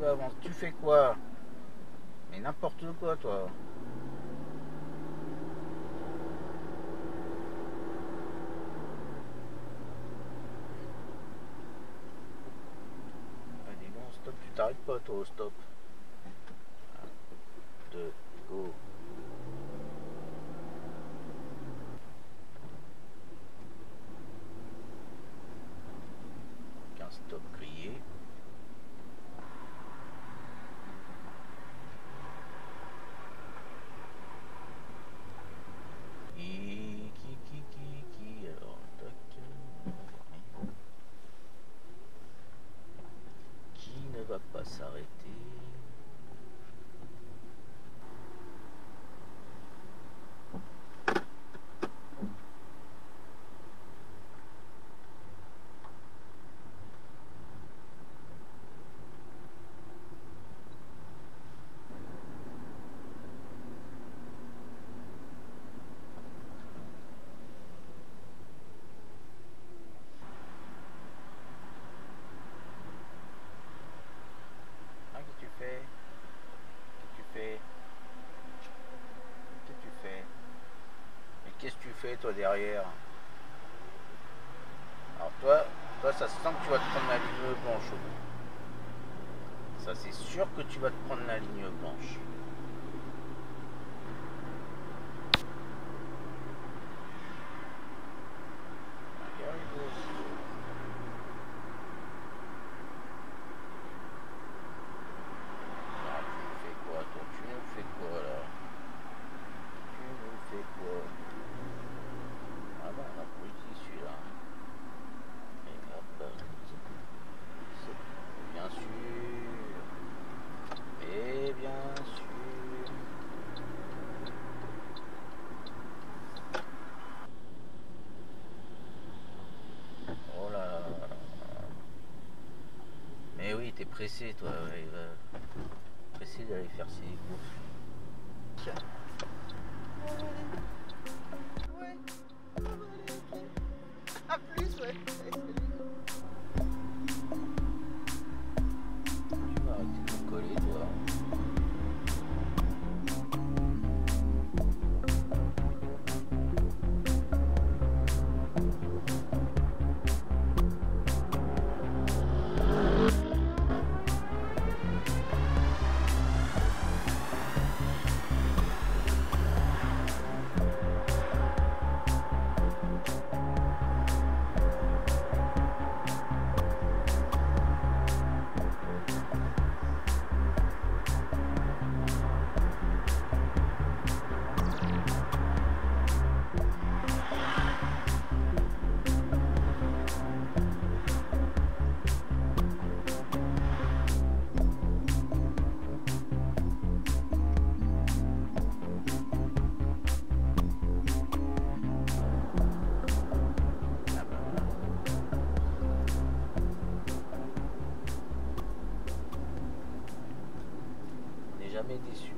veux avancer. Tu fais quoi? Mais n'importe quoi, toi. Allez, bon, stop, tu t'arrêtes pas, toi, au stop. 1, 2, go. Qu'un stop grillé. Alors, tac. Qui ne va pas s'arrêter? Ah, qu'est-ce que tu fais? Qu'est-ce que tu fais? Qu'est-ce que tu fais? Mais qu'est-ce que tu fais, toi, derrière? Alors, toi, ça se sent que tu vas te prendre la ligne blanche. Ça, c'est sûr que tu vas te prendre la ligne blanche. Mais oui, t'es pressé, toi. Ouais, pressé d'aller faire ses courses. Ouais. À plus, ouais. Tu vas arrêter de me coller, toi. Jamais déçu.